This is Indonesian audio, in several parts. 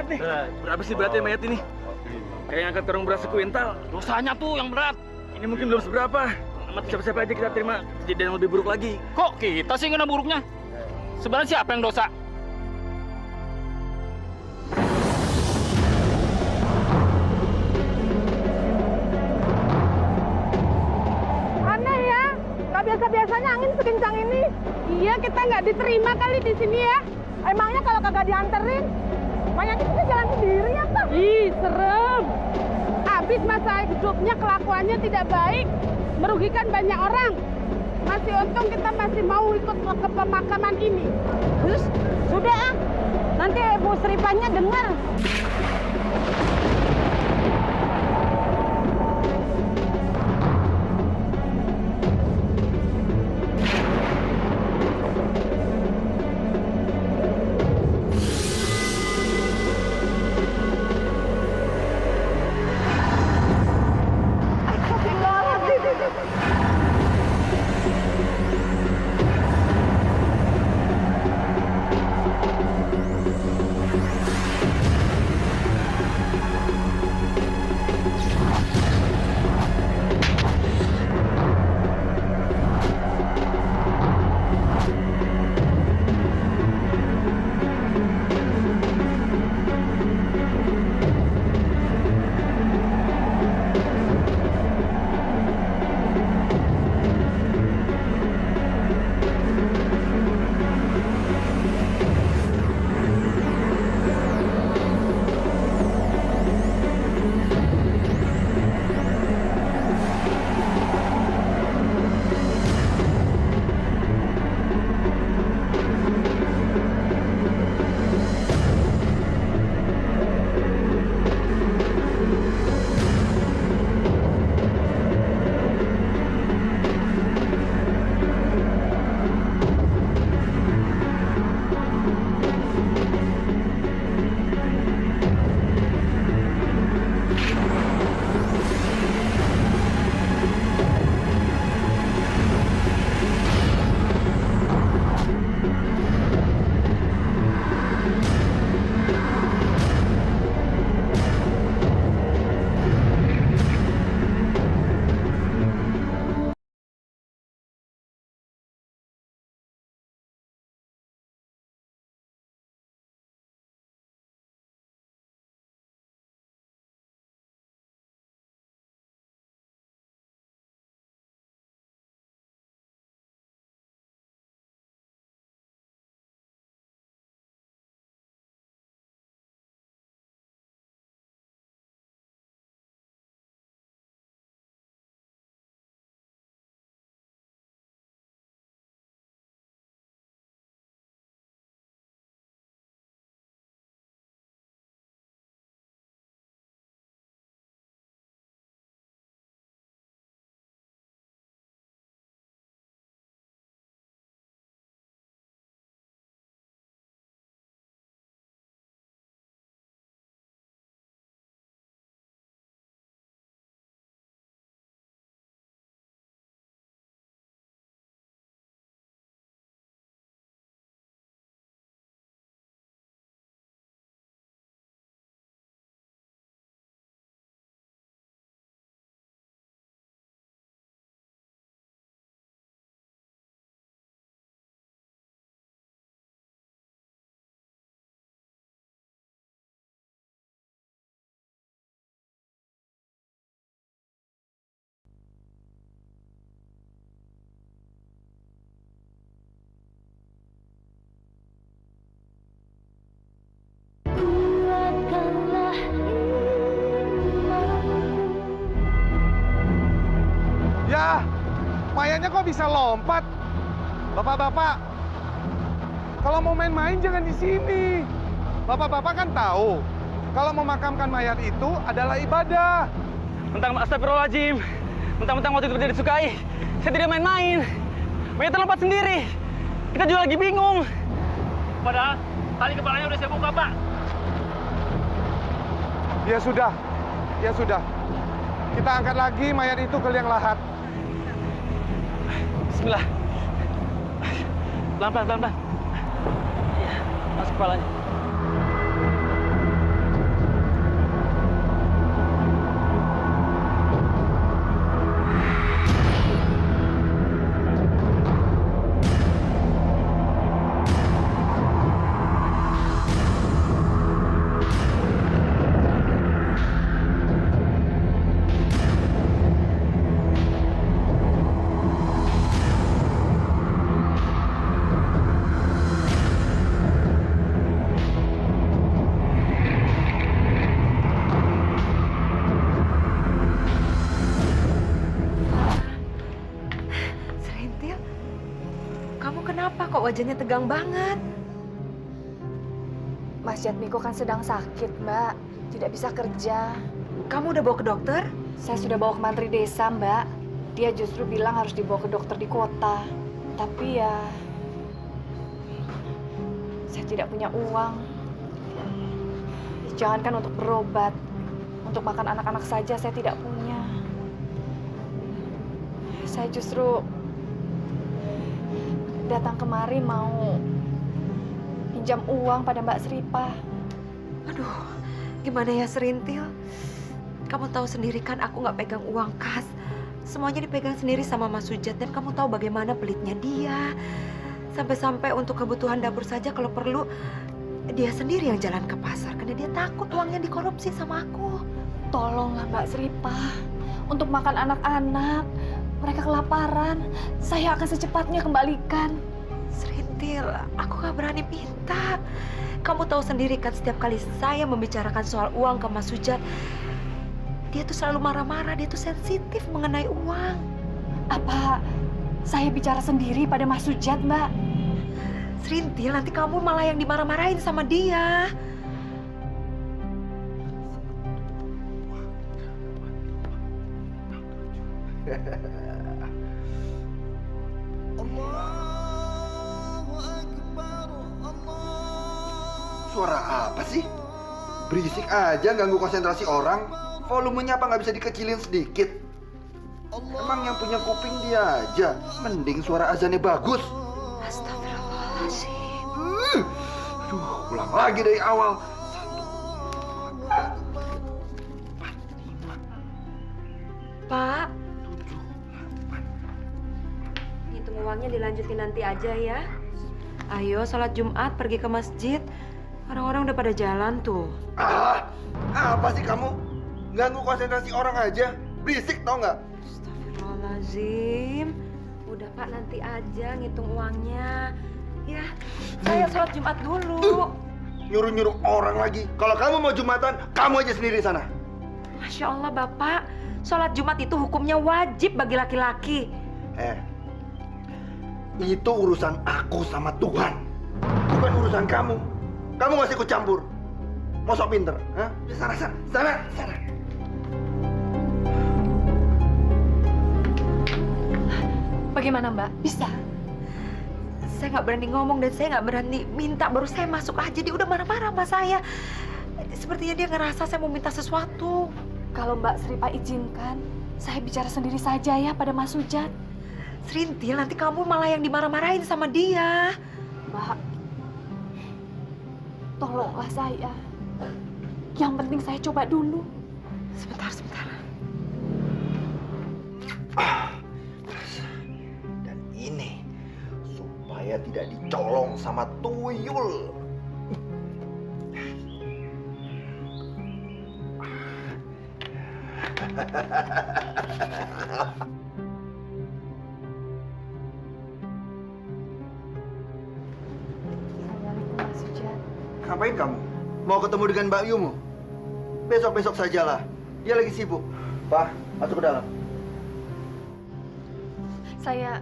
berat nih. Berapa sih beratnya mayat ini? Kayak ngangkat karung beras sekuintal. Dosanya tuh yang berat. Ini mungkin belum seberapa. Mati siapa-siapa aja kita terima kejadian yang lebih buruk lagi. Kok kita sih kena buruknya? Sebenarnya siapa yang dosa? Aneh ya, nggak biasa-biasanya angin sekencang ini. Iya, kita nggak diterima kali di sini ya. Emangnya kalau kagak dianterin, mayat itu jalan sendiri apa? Ih, serem. Habis masa hidupnya kelakuannya tidak baik, merugikan banyak orang. Masih untung kita masih mau ikut ke pemakaman ini. Terus, sudah nanti Bu Sripanya dengar. Ya, mayatnya kok bisa lompat? Bapak-bapak, kalau mau main-main jangan di sini. Bapak-bapak kan tahu, kalau memakamkan mayat itu adalah ibadah. Astagfirullahaladzim. Mentang-mentang waktu itu tidak disukai. Saya tidak main-main. Mayatnya lompat sendiri. Kita juga lagi bingung. Padahal tali kepalanya udah saya buka, Pak. Ya sudah, ya sudah. Kita angkat lagi mayat itu ke liang lahat. Bismillah. Pelan-pelan, pelan-pelan. Iya, masuk kepalanya. wajahnya tegang banget. Mas Jatmiko kan sedang sakit, Mbak. Tidak bisa kerja. Kamu udah bawa ke dokter? Saya sudah bawa ke mantri desa, Mbak. Dia justru bilang harus dibawa ke dokter di kota. Tapi ya, saya tidak punya uang. Jangankan untuk berobat, untuk makan anak-anak saja saya tidak punya. Saya justru datang kemari mau pinjam uang pada Mbak Sripa. Aduh, gimana ya Serintil? Kamu tahu sendiri kan aku nggak pegang uang kas. Semuanya dipegang sendiri sama Mas Sujat dan kamu tahu bagaimana pelitnya dia. Sampai-sampai untuk kebutuhan dapur saja kalau perlu dia sendiri yang jalan ke pasar karena dia takut uangnya dikorupsi sama aku. Tolonglah Mbak Sripa, untuk makan anak-anak. Mereka kelaparan. Saya akan secepatnya kembalikan. Serintil, aku gak berani minta. Kamu tahu sendiri kan setiap kali saya membicarakan soal uang ke Mas Sujat, dia tuh selalu marah-marah, dia tuh sensitif mengenai uang. Apa saya bicara sendiri pada Mas Sujat, Mbak? Serintil, nanti kamu malah yang dimarah-marahin sama dia. Suara apa sih? Berisik aja, ganggu konsentrasi orang. Volumenya apa nggak bisa dikecilin sedikit? Emang yang punya kuping dia aja. Mending suara azannya bagus. Astagfirullahaladzim. Aduh, ulang lagi dari awal. Pak, hitung uangnya dilanjutin nanti aja ya. Ayo sholat Jumat pergi ke masjid. Orang-orang udah pada jalan tuh. Apa sih kamu? Ganggu konsentrasi orang aja. Berisik tau nggak? Astagfirullahaladzim. Udah Pak, nanti aja ngitung uangnya. Ya, saya sholat Jumat dulu. Nyuruh-nyuruh orang lagi. Kalau kamu mau Jumatan, kamu aja sendiri sana. Masya Allah Bapak, sholat Jumat itu hukumnya wajib bagi laki-laki. Itu urusan aku sama Tuhan. Bukan urusan kamu. Kamu nggak usah ikut campur. Mau sok pinter, hah? Sana. Bagaimana, Mbak? Bisa? Saya nggak berani ngomong dan saya nggak berani minta. Baru saya masuk aja dia udah marah-marah sama saya. Sepertinya dia ngerasa saya mau minta sesuatu. Kalau Mbak Sripa izinkan, saya bicara sendiri saja ya pada Mas Sujat. Serintil, nanti kamu malah yang dimarah-marahin sama dia. Mbak, tolonglah saya. Yang penting saya coba dulu. Sebentar. Dan ini supaya tidak dicolong sama tuyul. Assalamualaikum Mas Sujat. Ngapain kamu? Mau ketemu dengan Mbak Yumu? Besok-besok sajalah. Dia lagi sibuk. Pak, masuk ke dalam. Saya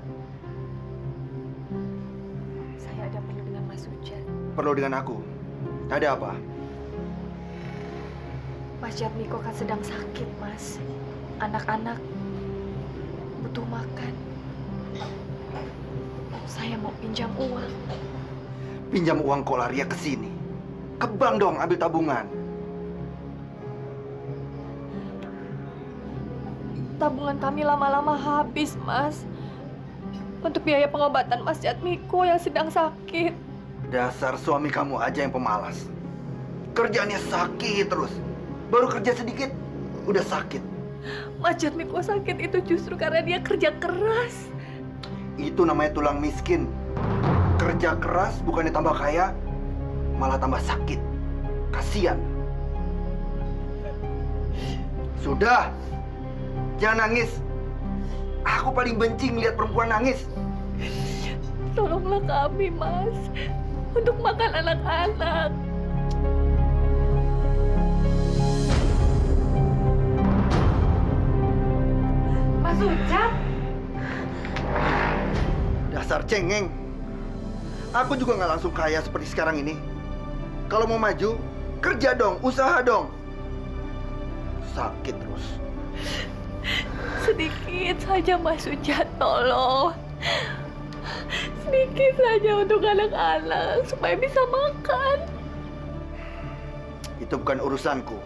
ada perlu dengan Mas Sujat. Perlu dengan aku. Ada apa? Mas Jatmiko kan sedang sakit, Mas. Anak-anak butuh makan. Saya mau pinjam uang. Pinjam uang kok lari ke sini? Ke bank dong, ambil tabungan. Tabungan kami lama-lama habis, Mas. Untuk biaya pengobatan Mas Jatmiko yang sedang sakit. Dasar suami kamu aja yang pemalas. Kerjaannya sakit terus. Baru kerja sedikit, udah sakit. Mas Jatmiko sakit itu justru karena dia kerja keras. Itu namanya tulang miskin. Kerja keras bukannya tambah kaya, malah tambah sakit. Kasian. Sudah, jangan nangis. Aku paling benci ngeliat perempuan nangis. Tolonglah kami, Mas. Untuk makan anak-anak. Mas Sujat, Dasar cengeng. Aku juga nggak langsung kaya seperti sekarang ini. Kalau mau maju, kerja dong, usaha dong. Sakit terus. Sedikit saja Mas Sujat, tolong. Sedikit saja untuk anak-anak supaya bisa makan. Itu bukan urusanku.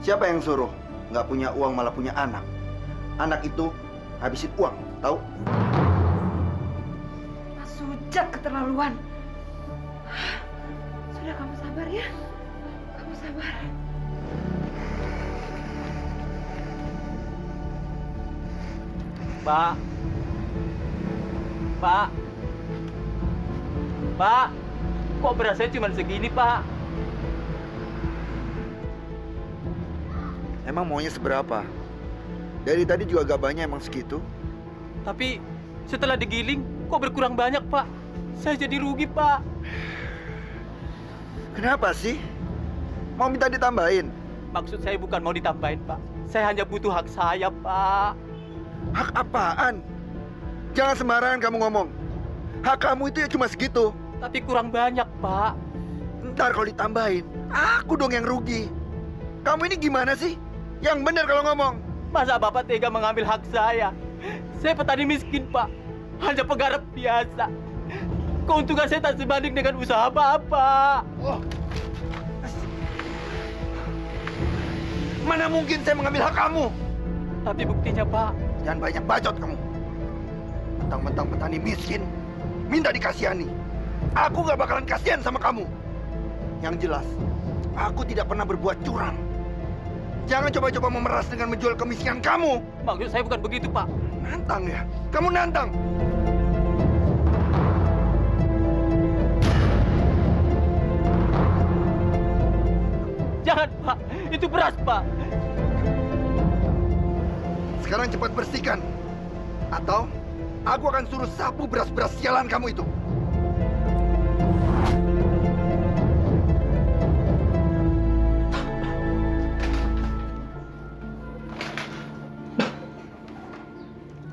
Siapa yang suruh? Nggak punya uang malah punya anak. Anak itu habisin uang, tahu? Mas Sujat keterlaluan. Sudah, kamu sabar ya. Kamu sabar. Pak. Pak. Pak. Kok berasnya cuma segini, Pak? Emang maunya seberapa? Dari tadi juga gak banyak emang segitu. Tapi setelah digiling, kok berkurang banyak, Pak? Saya jadi rugi, Pak. Kenapa sih? Mau minta ditambahin? Maksud saya bukan mau ditambahin, Pak. Saya hanya butuh hak saya, Pak. Hak apaan? Jangan sembarangan kamu ngomong. Hak kamu itu ya cuma segitu. Tapi kurang banyak, Pak. Ntar kalau ditambahin, aku dong yang rugi. Kamu ini gimana sih? Yang benar kalau ngomong. Masa Bapak tega mengambil hak saya? Saya petani miskin, Pak. Hanya penggarap biasa. Keuntungan saya tak sebanding dengan usaha Bapak. Oh. Mana mungkin saya mengambil hak kamu? Tapi buktinya, Pak. Jangan banyak bacot kamu. Mentang-mentang petani miskin, minta dikasihani. Aku gak bakalan kasihan sama kamu. Yang jelas, aku tidak pernah berbuat curang. Jangan coba-coba memeras dengan menjual kemiskinan kamu. Maksud saya bukan begitu, Pak. Nantang ya? Kamu nantang? Jangan, Pak. Itu beras, Pak. Sekarang cepat bersihkan. Atau aku akan suruh sapu beras-beras sialan kamu itu.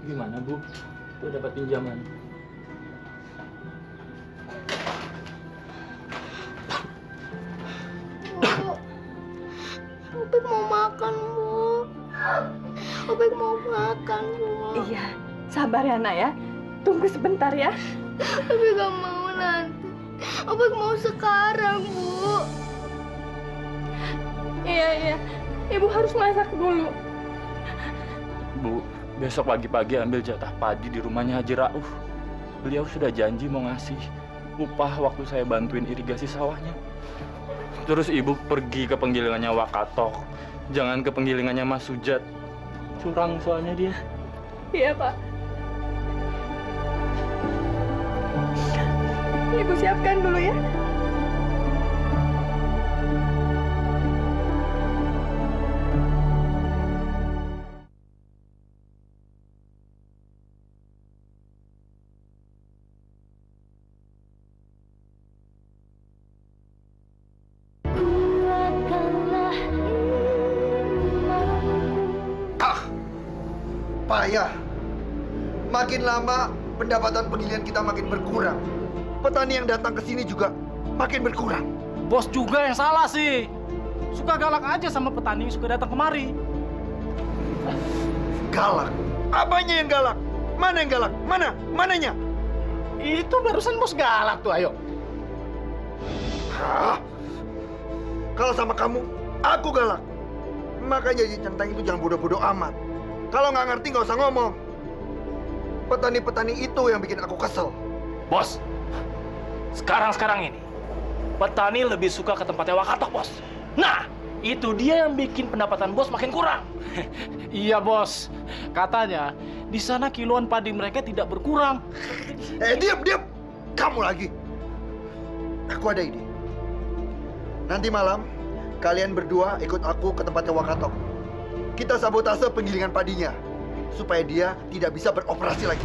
Gimana, Bu? Tuh dapat pinjaman. Opik mau makan, Bu. Opik mau makan, Bu. Iya, sabar ya nak ya. Tunggu sebentar ya. Opik gak mau nanti. Opik mau sekarang, Bu. Iya. Ibu harus masak dulu. Bu, besok pagi-pagi ambil jatah padi di rumahnya Haji Rauf. Beliau sudah janji mau ngasih upah waktu saya bantuin irigasi sawahnya. Terus ibu pergi ke penggilingannya Wakatok. Jangan ke penggilingannya Mas Sujat. Curang soalnya dia. Iya, Pak. Ibu siapkan dulu ya. Payah. Makin lama pendapatan penggilingan kita makin berkurang. Petani yang datang ke sini juga makin berkurang. Bos juga yang salah sih. Suka galak aja sama petani yang suka datang kemari. Galak? Apanya yang galak? Mana yang galak? Mana? Mananya? Itu barusan bos galak tuh, ayo. Hah? Kalau sama kamu, aku galak. Makanya jadi centang itu jangan bodoh-bodoh amat. Kalau nggak ngerti nggak usah ngomong. Petani-petani itu yang bikin aku kesel. Bos, sekarang ini petani lebih suka ke tempatnya Wakatok, bos. Nah, itu dia yang bikin pendapatan bos makin kurang. Iya, bos. Katanya di sana kiloan padi mereka tidak berkurang. Diam. Kamu lagi. Aku ada ide. Nanti malam kalian berdua ikut aku ke tempatnya Wakatok. Kita sabotase penggilingan padinya supaya dia tidak bisa beroperasi lagi.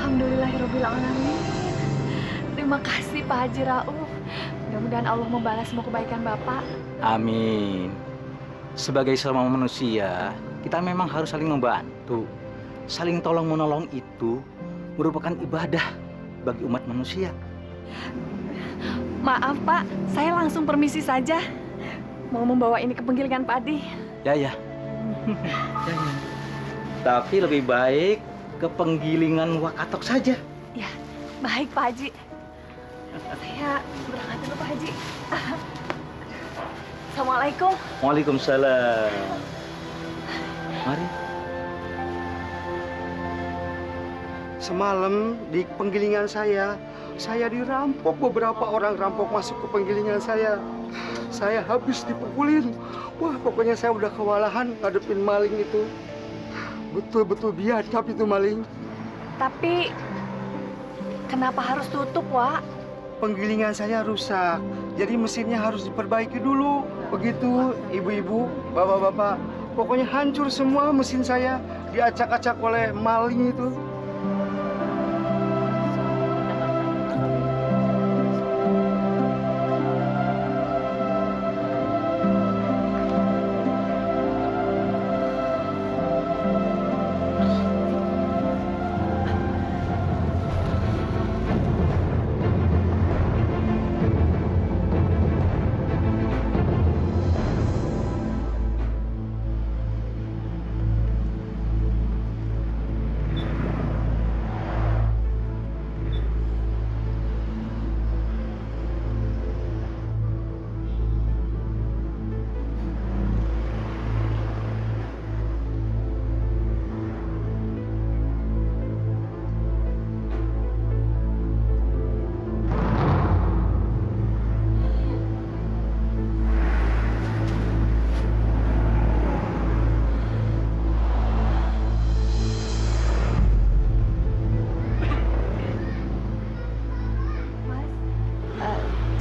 Alhamdulillahirobbilalamin. Terima kasih Pak Haji Rauf. Mudah-mudahan Allah membalas semua kebaikan Bapak. Amin. Sebagai sesama manusia, kita memang harus saling membantu. Saling tolong-menolong itu merupakan ibadah bagi umat manusia. Maaf Pak, saya langsung permisi saja. Mau membawa ini ke penggilingan Padi. Ya. Ya. Tapi lebih baik ke penggilingan Wakatok saja. Ya, baik Pak Haji. Saya berangkat dulu Pak Haji. Assalamualaikum. Waalaikumsalam. Mari. Semalam di penggilingan saya dirampok. Beberapa orang rampok masuk ke penggilingan saya. Saya habis dipukulin. Wah, pokoknya saya udah kewalahan ngadepin maling itu. Betul-betul biadab itu maling. Tapi kenapa harus tutup, Wak? Penggilingan saya rusak. Jadi mesinnya harus diperbaiki dulu. Begitu, ibu-ibu, bapak-bapak. Pokoknya hancur semua mesin saya. Diacak-acak oleh maling itu.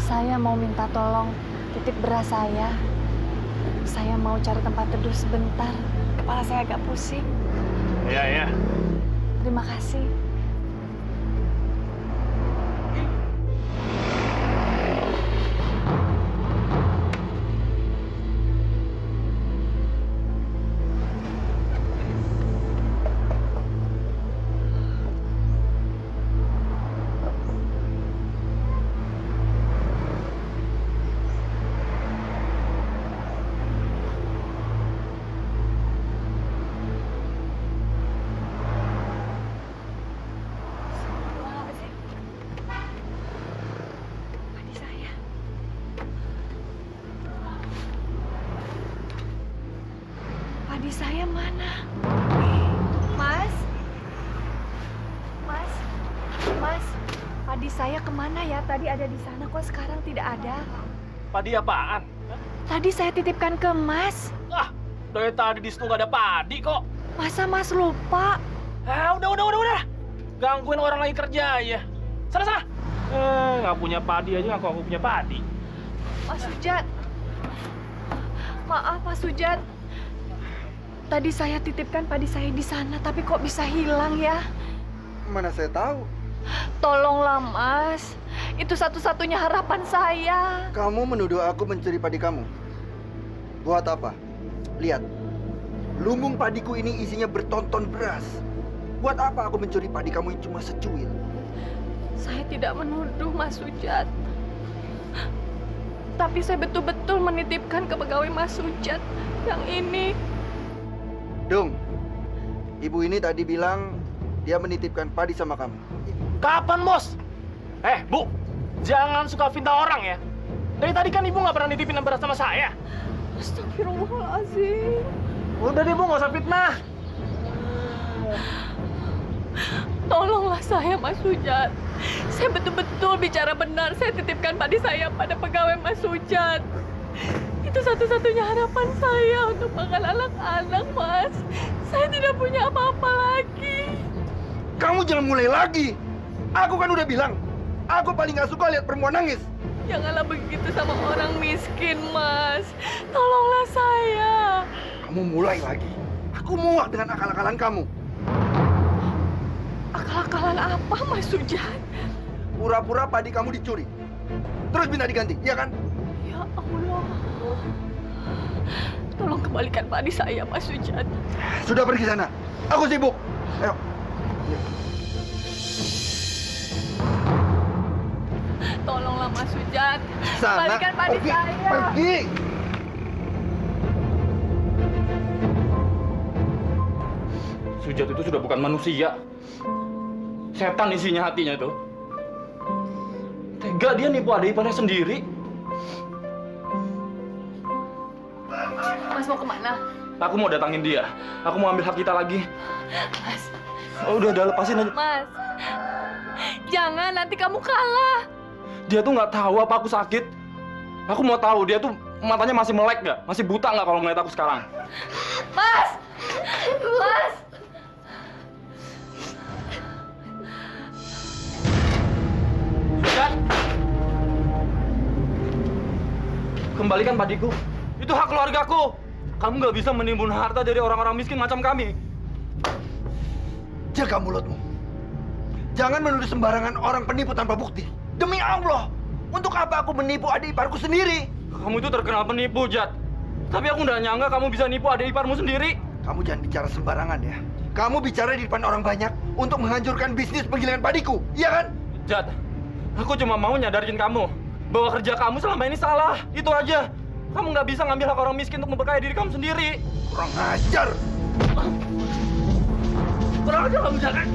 Saya mau minta tolong titip beras saya. Saya mau cari tempat teduh sebentar. Kepala saya agak pusing. Iya. Terima kasih. Padi saya mana? Mas? Padi saya kemana ya? Tadi ada di sana kok sekarang tidak ada. Padi apaan? Tadi saya titipkan ke Mas. Ah, dari tadi di situ nggak ada padi kok. Masa Mas lupa? Udah. Gangguin orang lagi kerja ya. Sana. Nggak punya padi aja ngaku aku punya padi. Mas Sujat. Maaf Mas Sujat. Tadi saya titipkan padi saya di sana, tapi kok bisa hilang ya? Mana saya tahu. Tolonglah Mas, itu satu-satunya harapan saya. Kamu menuduh aku mencuri padi kamu. Buat apa? Lihat, lumbung padiku ini isinya bertonton beras. Buat apa aku mencuri padi kamu yang cuma secuil? Saya tidak menuduh Mas Sujat. Tapi saya betul-betul menitipkan ke pegawai Mas Sujat yang ini. Dung, ibu ini tadi bilang dia menitipkan padi sama kamu. Kapan, Bos? Bu, jangan suka fitnah orang ya. Dari tadi kan ibu nggak pernah nitipin beras sama saya. Astagfirullahaladzim. Udah deh, Bu, nggak usah fitnah. Tolonglah saya, Mas Sujat. Saya betul-betul bicara benar. Saya titipkan padi saya pada pegawai Mas Sujat. Itu satu-satunya harapan saya untuk makan anak-anak, Mas. Saya tidak punya apa-apa lagi. Kamu jangan mulai lagi. Aku kan udah bilang, aku paling gak suka lihat perempuan nangis. Janganlah begitu sama orang miskin, Mas. Tolonglah saya. Kamu mulai lagi. Aku muak dengan akal-akalan kamu. Akal Bakalan apa, Mas Sujat? Pura-pura padi kamu dicuri. Terus minta diganti, iya kan? Ya Allah. Tolong kembalikan padi saya, Mas Sujat. Sudah pergi sana. Aku sibuk. Ayo. Tolonglah Mas Sujat. Sana. Kembalikan padi Pergi. saya. Pergi. Sujat itu sudah bukan manusia. Setan isinya hatinya itu. Tega dia nipu adik iparnya sendiri. Mas mau kemana? Aku mau datangin dia. Aku mau ambil hak kita lagi. Mas. Oh, udah lepasin aja. Mas. Jangan, nanti kamu kalah. Dia tuh nggak tahu apa aku sakit. Aku mau tahu dia tuh matanya masih melek nggak? Masih buta nggak kalau ngeliat aku sekarang? Mas. Mas. Sujat! Kembalikan padiku. Itu hak keluargaku. Kamu nggak bisa menimbun harta dari orang-orang miskin macam kami. Jaga mulutmu. Jangan menuduh sembarangan orang penipu tanpa bukti. Demi Allah, untuk apa aku menipu adik iparku sendiri? Kamu itu terkenal penipu, Jat. Tapi aku nggak nyangka kamu bisa nipu adik iparmu sendiri. Kamu jangan bicara sembarangan ya. Kamu bicara di depan orang banyak untuk menghancurkan bisnis penggilingan padiku, iya kan? Jat, aku cuma mau nyadarin kamu bahwa kerja kamu selama ini salah. Itu aja. Kamu nggak bisa ngambil hak orang miskin untuk memperkaya diri kamu sendiri. Kurang ajar. Kurang ajar kamu, Jat.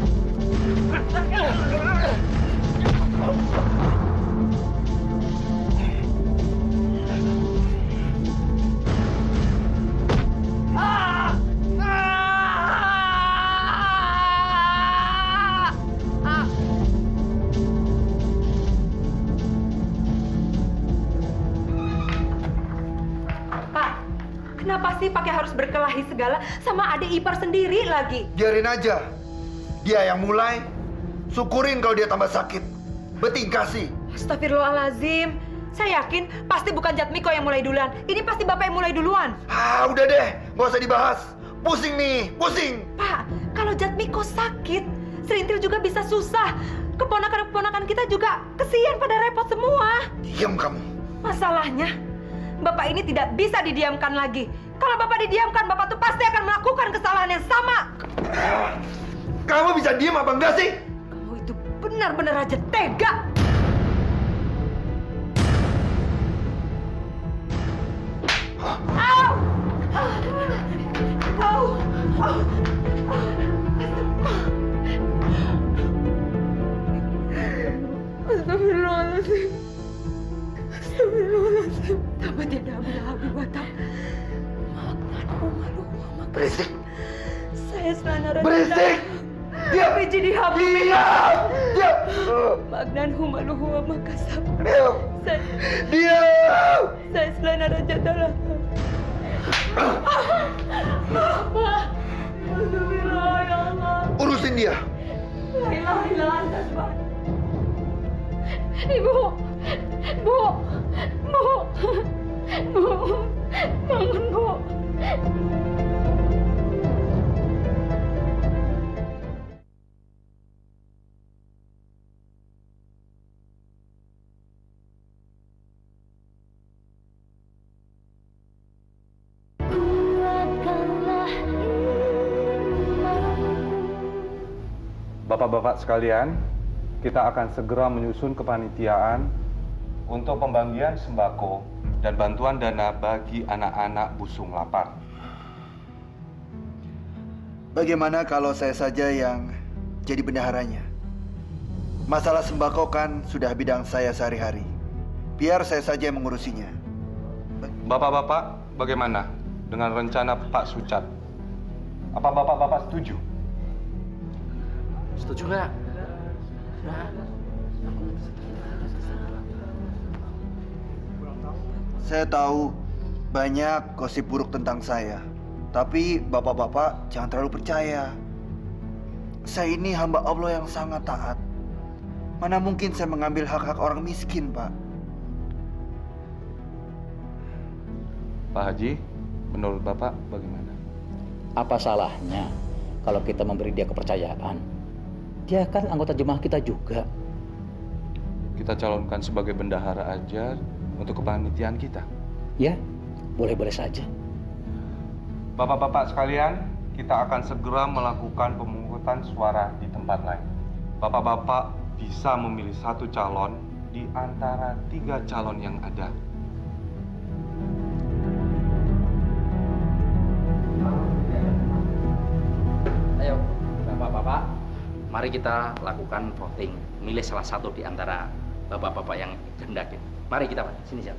Pak, kenapa sih pakai harus berkelahi segala sama adik ipar sendiri lagi? Biarin aja. Dia yang mulai. Syukurin kalau dia tambah sakit. Bertingkah sih. Astagfirullahalazim. Saya yakin pasti bukan Jatmiko yang mulai duluan. Ini pasti Bapak yang mulai duluan. Ah, udah deh. Nggak usah dibahas. Pusing nih, pusing. Pak, kalau Jatmiko sakit, Serintil juga bisa susah. Keponakan-keponakan kita juga kesian pada repot semua. Diam kamu. Masalahnya, Bapak ini tidak bisa didiamkan lagi. Kalau Bapak didiamkan, Bapak tuh pasti akan melakukan kesalahan yang sama. Kamu bisa diam apa enggak sih? Kamu itu benar-benar aja tega. Au! Au! Au! Astagfirullahaladzim. Astagfirullahaladzim. Tabat tidak habis batak. Berisik. Saya selana Berisik. Diam. Biji di hablu. Diam. Diam. Magnan humaluhu wa makasab. Diam. Diam. Saya selana raja dalam. Astagfirullah ya Allah. Urusin dia. La ilaha illallah anta subhanaka. Ibu. Bu. Bu. Bu. Bangun, Bu. Bapak-bapak sekalian, kita akan segera menyusun kepanitiaan untuk pembagian sembako dan bantuan dana bagi anak-anak busung lapar. Bagaimana kalau saya saja yang jadi bendaharanya? Masalah sembako kan sudah bidang saya sehari-hari. Biar saya saja yang mengurusinya. Bapak-bapak, bagaimana dengan rencana Pak Sucat? Apa bapak-bapak setuju? Setuju nggak? Saya tahu banyak gosip buruk tentang saya. Tapi bapak-bapak jangan terlalu percaya. Saya ini hamba Allah yang sangat taat. Mana mungkin saya mengambil hak-hak orang miskin, Pak? Pak Haji, menurut Bapak bagaimana? Apa salahnya kalau kita memberi dia kepercayaan? Dia kan anggota jemaah kita juga. Kita calonkan sebagai bendahara aja untuk kepanitiaan kita. Ya, boleh-boleh saja. Bapak-bapak sekalian, kita akan segera melakukan pemungutan suara di tempat lain. Bapak-bapak bisa memilih satu calon di antara 3 calon yang ada. Ayo, bapak-bapak, mari kita lakukan voting. Milih salah satu di antara bapak-bapak yang kehendaki. Mari kita, Pak. Sini, siap.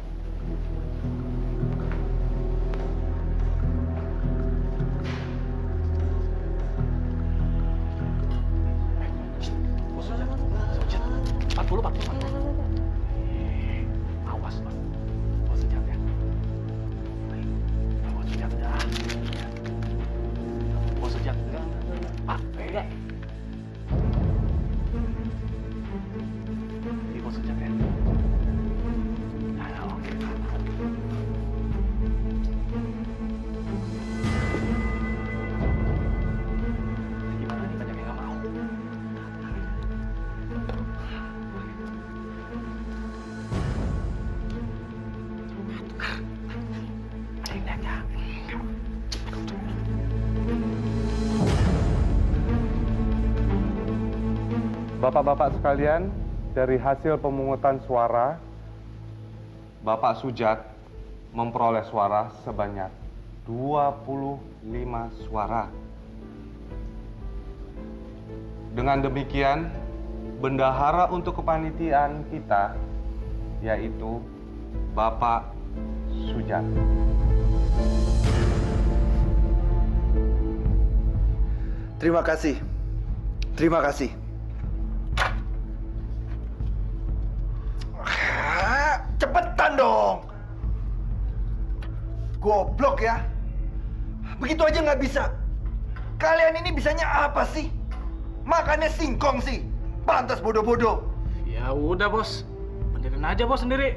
Awas, Pak. Bos Sujat ya. Bos Sujat dah. Bos Sujat. Pak, beda. Ini Bos Sujat ya. Nah, oke. Gimana nih, banyak yang nggak mau. Bapak-bapak sekalian, dari hasil pemungutan suara, Bapak Sujat memperoleh suara sebanyak 25 suara. Dengan demikian, bendahara untuk kepanitiaan kita yaitu Bapak Sujat. Terima kasih. Terima kasih. Cepetan dong. Goblok ya. Begitu aja nggak bisa. Kalian ini bisanya apa sih? Makannya singkong sih. Pantas bodoh-bodoh. Ya udah, Bos. Benerin aja, Bos, sendiri.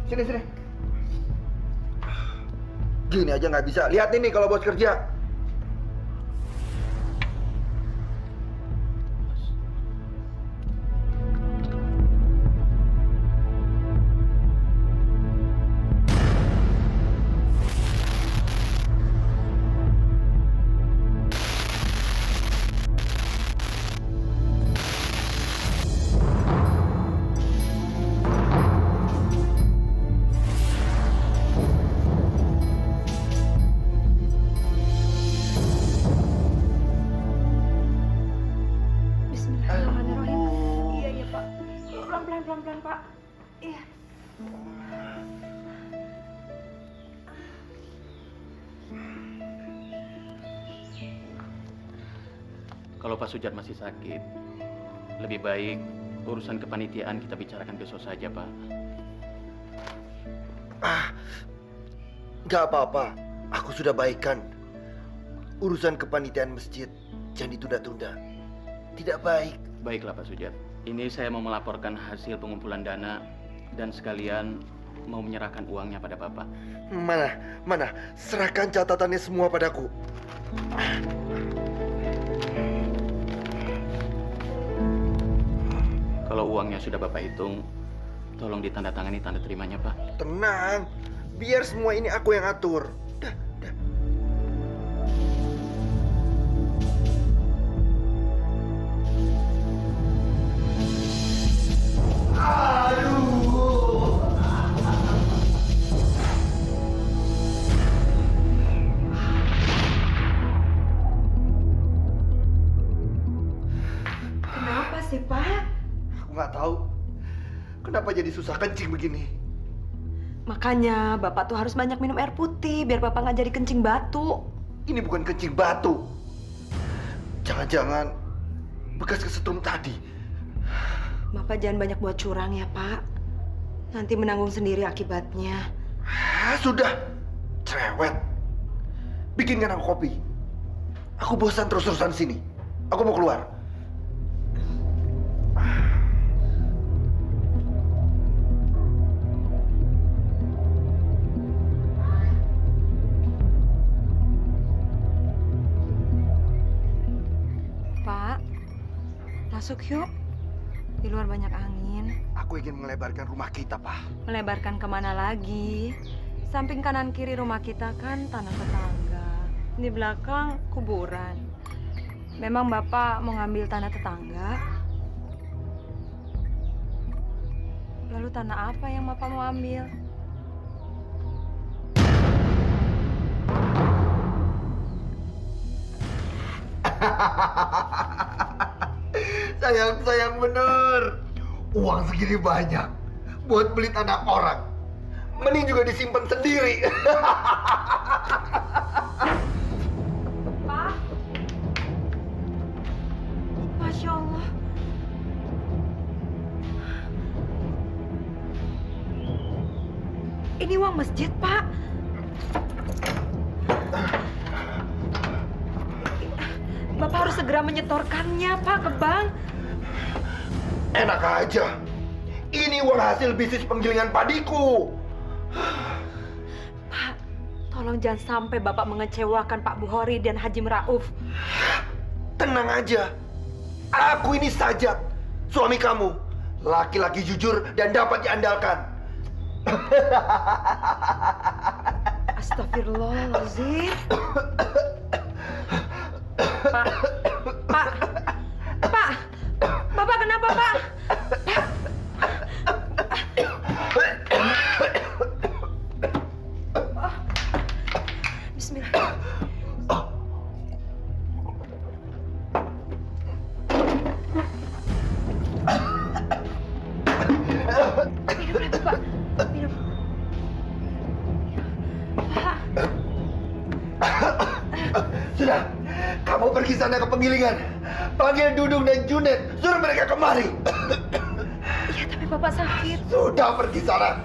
Sini, sini. Gini aja nggak bisa. Lihat ini kalau bos kerja. Bismillahirrahmanirrahim. Iya, Pak. Pelan-pelan, Pak. Iya. Kalau Pak Sujat masih sakit, lebih baik urusan kepanitiaan kita bicarakan besok saja, Pak. Gak apa-apa. Aku sudah baikan. Urusan kepanitiaan masjid jangan ditunda-tunda. Tidak baik. Baiklah, Pak Sujat. Ini saya mau melaporkan hasil pengumpulan dana dan sekalian mau menyerahkan uangnya pada Bapak. Mana? Serahkan catatannya semua padaku. Kalau uangnya sudah Bapak hitung, tolong ditandatangani tanda terimanya, Pak. Tenang. Biar semua ini aku yang atur. Dah. Kenapa sih, Pak? Aku nggak tahu. Kenapa jadi susah kencing begini? Makanya Bapak tuh harus banyak minum air putih biar Bapak nggak jadi kencing batu. Ini bukan kencing batu. Jangan-jangan bekas kesetrum tadi. Bapak jangan banyak buat curang ya, Pak. Nanti menanggung sendiri akibatnya. Sudah. Cerewet. Bikinkan aku kopi. Aku bosan terus-terusan sini. Aku mau keluar. Masuk yuk. Di luar banyak angin. Aku ingin melebarkan rumah kita, Pak. Melebarkan kemana lagi? Samping kanan kiri rumah kita kan tanah tetangga. Di belakang kuburan. Memang Bapak mau ngambil tanah tetangga? Lalu tanah apa yang Bapak mau ambil? Sayang bener. Uang segini banyak buat beli tanah orang. Mending juga disimpan sendiri. Pak? Masya Allah. Ini uang masjid, Pak. Bapak harus segera menyetorkannya, Pak, ke bank. Enak aja. Ini uang hasil bisnis penggilingan padiku. Pak, tolong jangan sampai Bapak mengecewakan Pak Buhori dan Haji Merauf. Tenang aja. Aku ini Sajat, suami kamu. Laki-laki jujur dan dapat diandalkan. Astagfirullahaladzim. Pak, Bapak kenapa, Pak? Bismillah. Minum lagi, Pak. Minum. Pak. Sudah, kamu pergi sana ke penggilingan. Panggil Dudung dan Junet, suruh mereka kemari. Iya, tapi Bapak sakit. Sudah, pergi sana.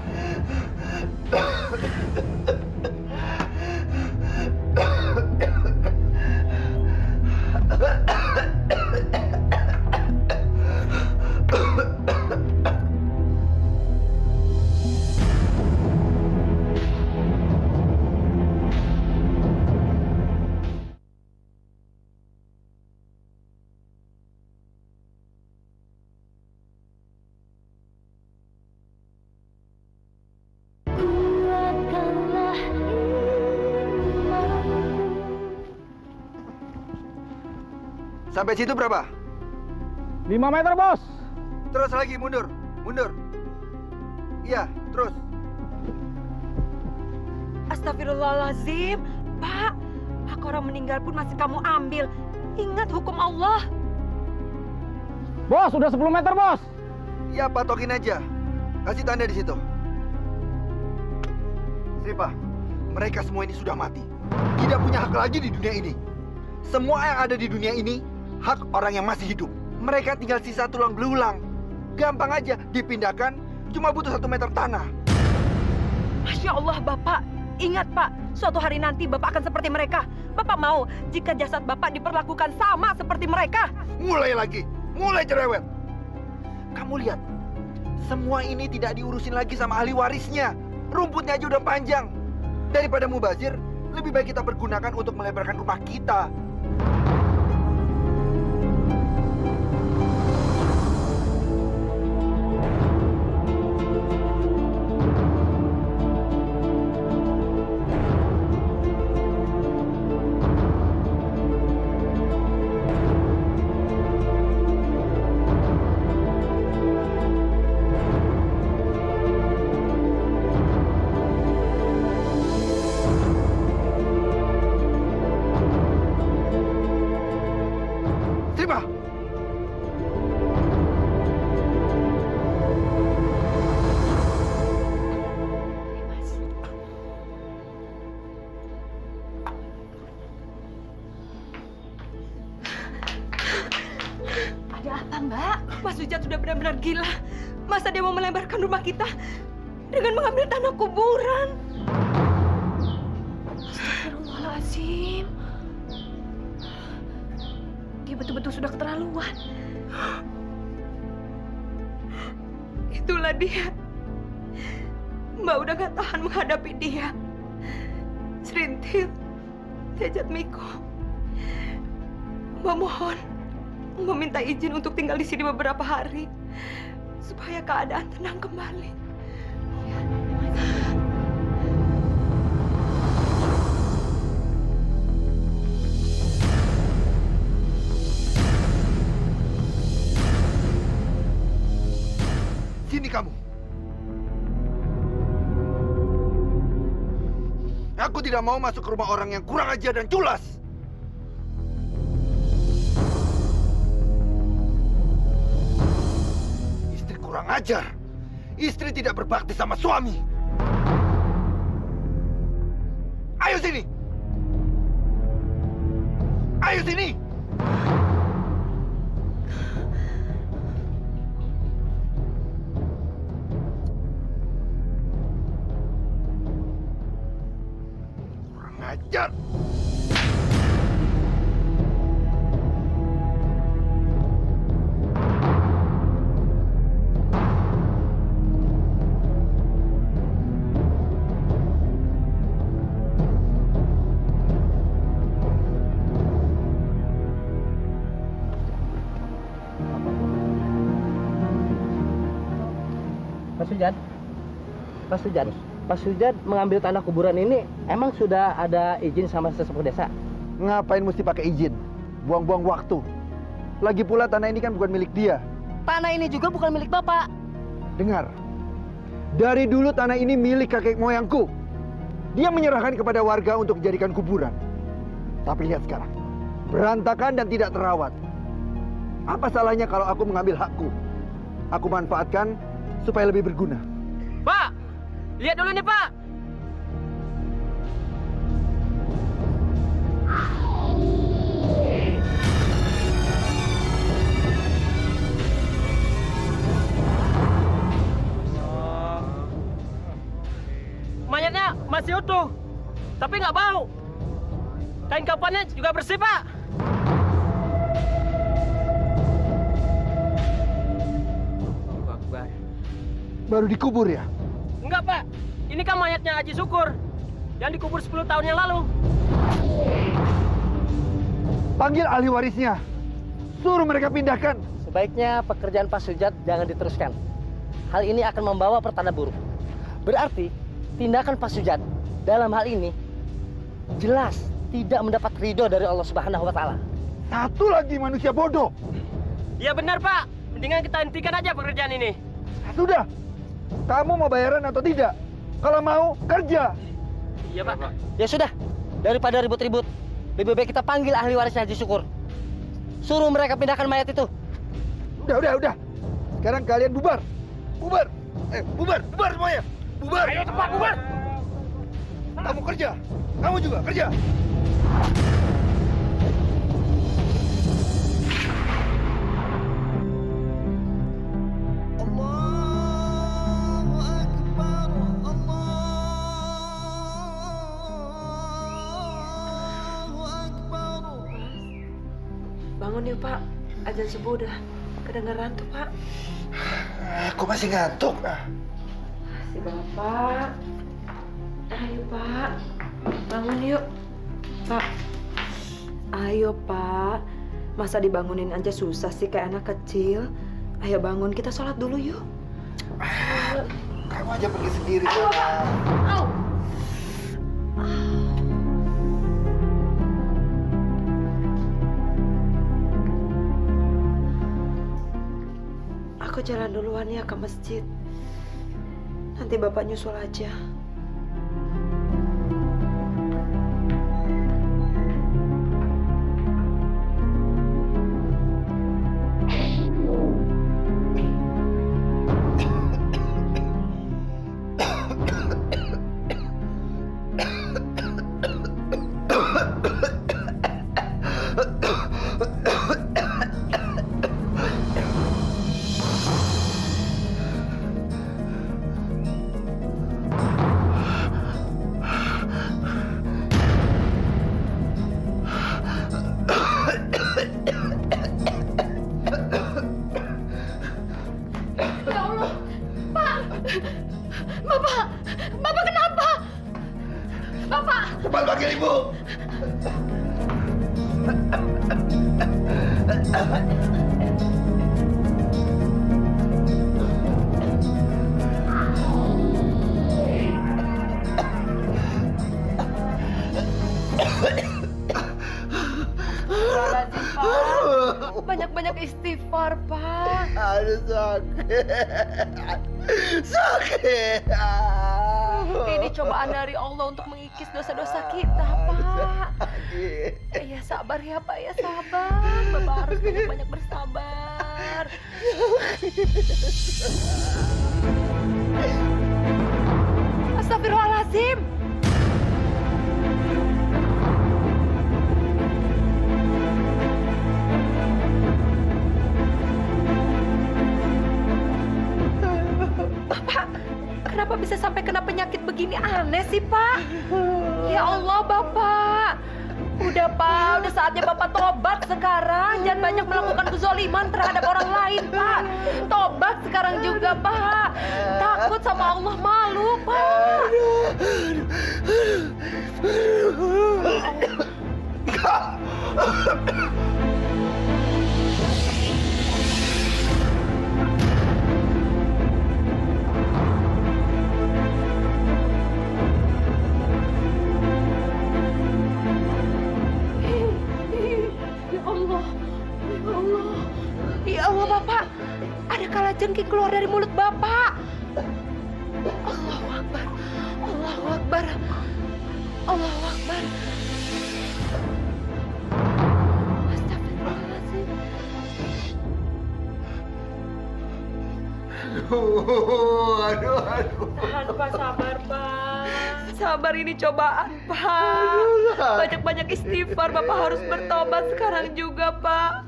Sampai situ berapa? 5 meter, Bos. Terus lagi, mundur. Iya, terus. Astagfirullahaladzim. Pak, hak orang meninggal pun masih kamu ambil. Ingat hukum Allah. Bos, udah 10 meter, Bos. Iya, patokin aja. Kasih tanda di situ. Sripa, mereka semua ini sudah mati. Tidak punya hak lagi di dunia ini. Semua yang ada di dunia ini hak orang yang masih hidup. Mereka tinggal sisa tulang belulang. Gampang aja dipindahkan, cuma butuh 1 meter tanah. Masya Allah, Bapak. Ingat, Pak, suatu hari nanti Bapak akan seperti mereka. Bapak mau jika jasad Bapak diperlakukan sama seperti mereka. Mulai lagi, mulai cerewet. Kamu lihat, semua ini tidak diurusin lagi sama ahli warisnya. Rumputnya aja udah panjang. Daripada mubazir, lebih baik kita pergunakan untuk melebarkan rumah kita. Terima. Ada apa, Mbak? Mas Sujat sudah benar-benar gila. Masa dia mau melebarkan rumah kita dengan mengambil tanah kuburan? Astagfirullahaladzim. Dia betul-betul sudah keterlaluan. Itulah dia. Mbak udah gak tahan menghadapi dia. Serintil, Jajat Miko. Mbak mohon, meminta izin untuk tinggal di sini beberapa hari supaya keadaan tenang kembali. Sini kamu. Aku tidak mau masuk ke rumah orang yang kurang ajar dan culas. Istri kurang ajar. Istri tidak berbakti sama suami. Ayo sini. Ayo sini. Ajar. Pak Sujat mengambil tanah kuburan ini emang sudah ada izin sama sesepuh desa? Ngapain mesti pakai izin? Buang-buang waktu. Lagi pula tanah ini kan bukan milik dia. Tanah ini juga bukan milik Bapak. Dengar. Dari dulu tanah ini milik kakek moyangku. Dia menyerahkan kepada warga untuk dijadikan kuburan. Tapi lihat sekarang. Berantakan dan tidak terawat. Apa salahnya kalau aku mengambil hakku? Aku manfaatkan supaya lebih berguna. Pak, lihat dulu nih Pak. Mayatnya masih utuh, tapi nggak bau. Kain kafannya juga bersih Pak. Baru dikubur ya? Enggak Pak, ini kan mayatnya Haji Syukur yang dikubur 10 tahun yang lalu. Panggil ahli warisnya. Suruh mereka pindahkan. Sebaiknya pekerjaan Pak Sujat jangan diteruskan. Hal ini akan membawa pertanda buruk. Berarti tindakan Pak Sujat dalam hal ini jelas tidak mendapat ridho dari Allah Subhanahu wa Ta'ala. Satu lagi manusia bodoh. Iya benar Pak, mendingan kita hentikan aja pekerjaan ini. Sudah. Kamu mau bayaran atau tidak? Kalau mau, kerja. Iya Pak. Ya sudah, daripada ribut-ribut, lebih baik kita panggil ahli warisnya Haji Syukur. Suruh mereka pindahkan mayat itu. Udah. Sekarang kalian bubar. Bubar semuanya. Bubar. Ayo cepat bubar. Kamu kerja. Kamu juga kerja. Bangun yuk Pak, azan subuh udah kedengeran tuh Pak. Aku masih ngantuk. Si Bapak. Ayo Pak, bangun yuk. Pak, ayo Pak. Masa dibangunin aja susah sih kayak anak kecil. Ayo bangun, kita sholat dulu yuk. Kamu aja pergi sendiri. Aku jalan duluan ya ke masjid. Nanti Bapak nyusul aja. Bapak kenapa? Bapak! Cepat panggil ibu. Astagfirullahaladzim, Pak. Banyak-banyak istighfar, Pak. Aduh, sakit. Sakit. Ini cobaan dari Allah untuk mengikis dosa-dosa kita, Pak. Ya sabar ya, Pak, ya sabar. Bapak harus banyak-banyak bersabar. Astagfirullahaladzim. Bapak, kenapa bisa sampai kena penyakit begini? Aneh sih, Pak. Ya Allah, Bapak. Udah, Pak. Udah saatnya Bapak tobat sekarang. Jangan banyak melakukan kezoliman terhadap orang lain, Pak. Tobat sekarang juga, Pak. Takut sama Allah, malu, Pak. Ya Allah, ya Allah, ya Allah, Bapak. Ada kalajengking keluar dari mulut Bapak. Allahu Akbar, Allahu Akbar, Allahu Akbar. Astagfirullahaladzim. Aduh. Tahan, Pak, sabar, Pak. Sabar, ini cobaan, Pak. Banyak-banyak istighfar, Bapak harus bertobat sekarang juga, Pak.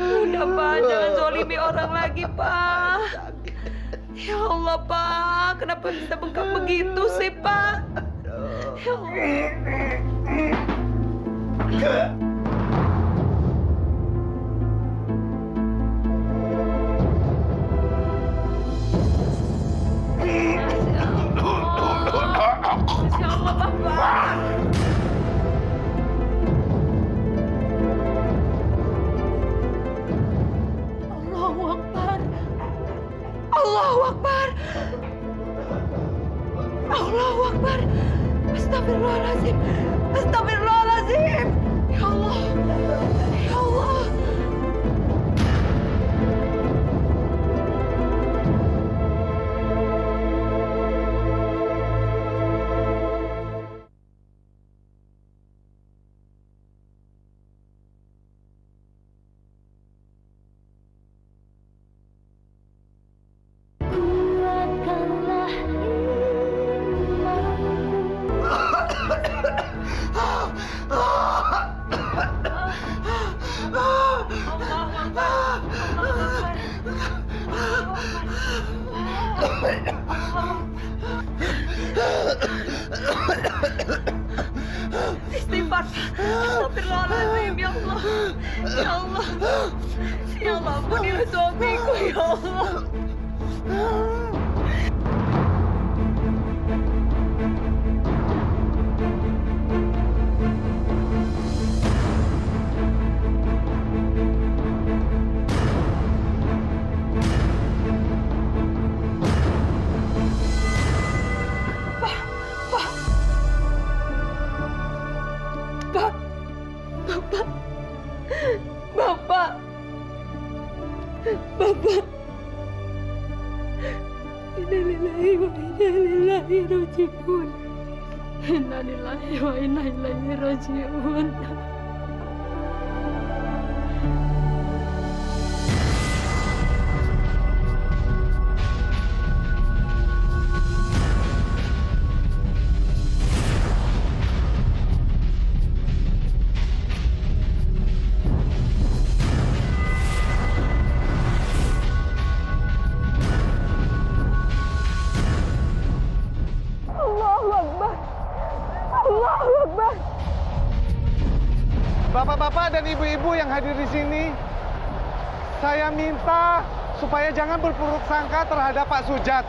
Udah, Pak, jangan zolimi orang lagi, Pak. Ya Allah, Pak, kenapa bisa bengkak begitu sih, Pak? Ya Allah. Masya Allah, Bapak. Allahu Akbar. Allahu Akbar. Allahu Akbar. Astagfirullahaladzim. Astagfirullahaladzim. Ya Allah. Ya Allah. Istighfar. Astagfirullahaladzim, ya Allah. Ya Allah. Ya Allah, ampunilah suamiku, ya Allah. Bapak. Innalillahi wa inna ilaihi raji'un. Innalillahi wa inna ilaihi raji'un. Bapak-bapak dan ibu-ibu yang hadir di sini, saya minta supaya jangan berburuk sangka terhadap Pak Sujat.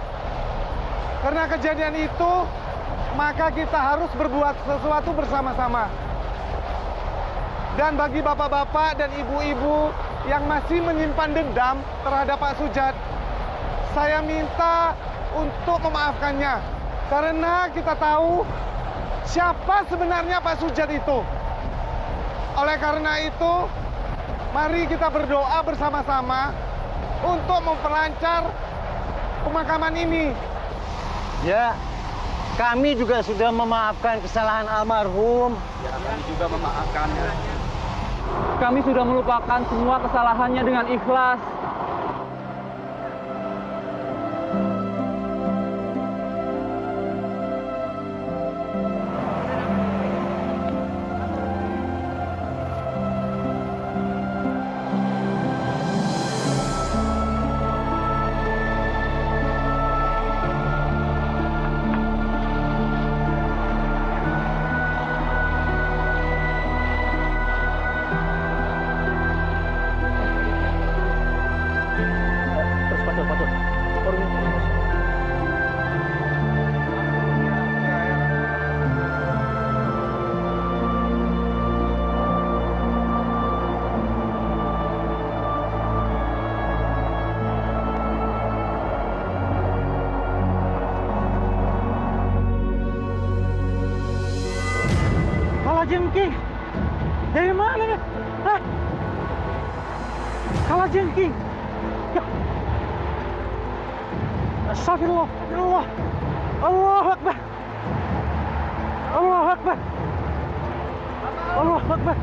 Karena kejadian itu, maka kita harus berbuat sesuatu bersama-sama. Dan bagi bapak-bapak dan ibu-ibu yang masih menyimpan dendam terhadap Pak Sujat, saya minta untuk memaafkannya. Karena kita tahu siapa sebenarnya Pak Sujat itu. Oleh karena itu, Mari kita berdoa bersama-sama untuk memperlancar pemakaman ini. Ya, kami juga sudah memaafkan kesalahan almarhum. Ya, kami juga memaafkannya. Kami sudah melupakan semua kesalahannya dengan ikhlas. Kalajengking, dari mana nih? Hah? Kalajengking. Ya. Astagfirullah, astagfirullah. Allahu Akbar. Allahu Akbar. Allahu Akbar.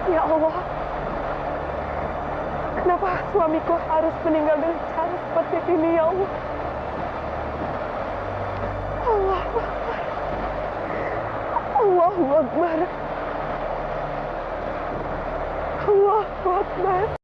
Ya Allah, kenapa suamiku harus meninggal dengan cara seperti ini, ya Allah? Allahu Akbar. Allahu Akbar. Allahu Akbar.